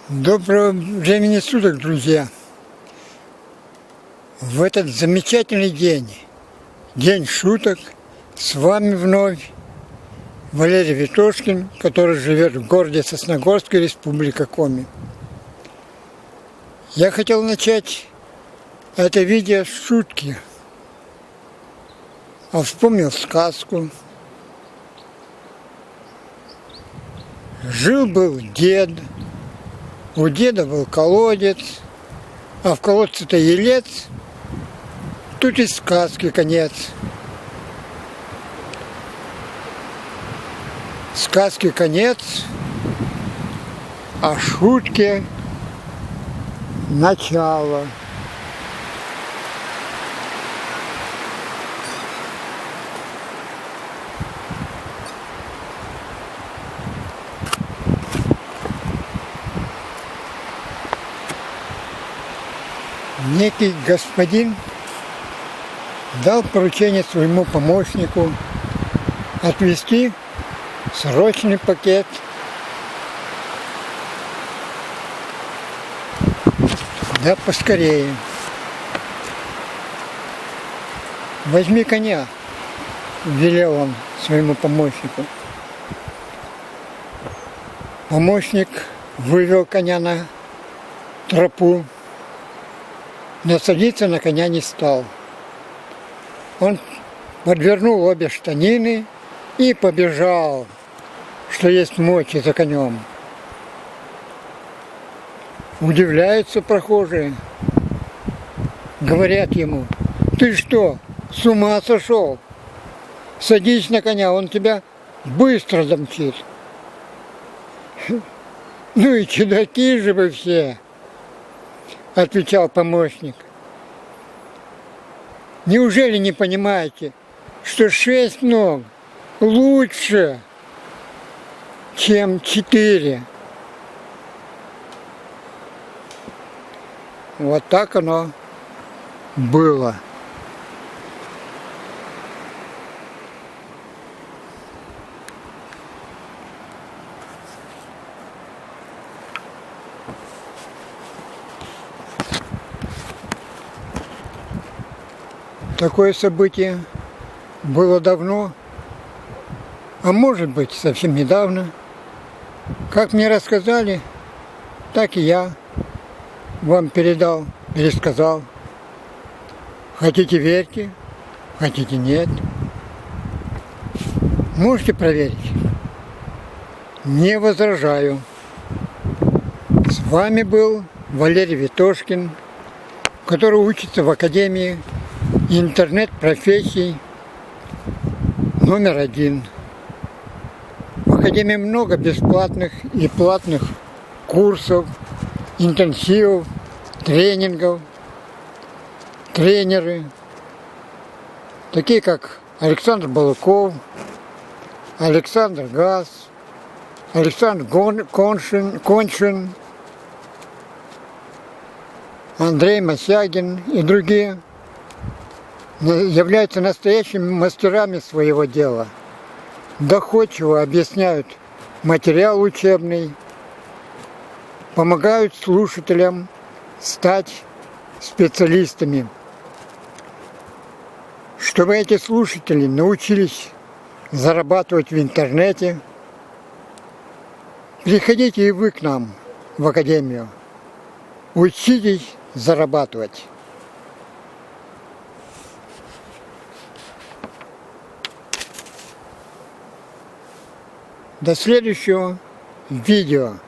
Доброго времени суток, друзья! В этот замечательный день, день шуток, с вами вновь Валерий Ветошкин, который живет в городе Сосногорске, Республика Коми. Я хотел начать это видео с шутки, а вспомнил сказку. Жил-был дед. У деда был колодец, а в колодце-то елец, тут и сказки конец. Сказки конец, а шутки начало. Некий господин дал поручение своему помощнику отвезти срочный пакет да поскорее. Возьми коня, велел он своему помощнику. Помощник вывел коня на тропу, но садиться на коня не стал. Он подвернул обе штанины и побежал, что есть мочи, за конем. Удивляются прохожие. Говорят ему: ты что, с ума сошел? Садись на коня, он тебя быстро домчит. Ну и чудаки же вы все, отвечал помощник. Неужели не понимаете, что 6 ног лучше, чем 4? Вот так оно было. Такое событие было давно, а может быть совсем недавно. Как мне рассказали, так и я вам пересказал. Хотите — верьте, хотите — нет. Можете проверить. Не возражаю. С вами был Валерий Ветошкин, который учится в Академии интернет-профессий №1. В Академии много бесплатных и платных курсов, интенсивов, тренингов. Тренеры, такие как Александр Балуков, Александр Газ, Александр Коншин, Андрей Мосягин и другие, являются настоящими мастерами своего дела. Доходчиво объясняют материал учебный, помогают слушателям стать специалистами. Чтобы эти слушатели научились зарабатывать в интернете, приходите и вы к нам в Академию. Учитесь зарабатывать. До следующего видео.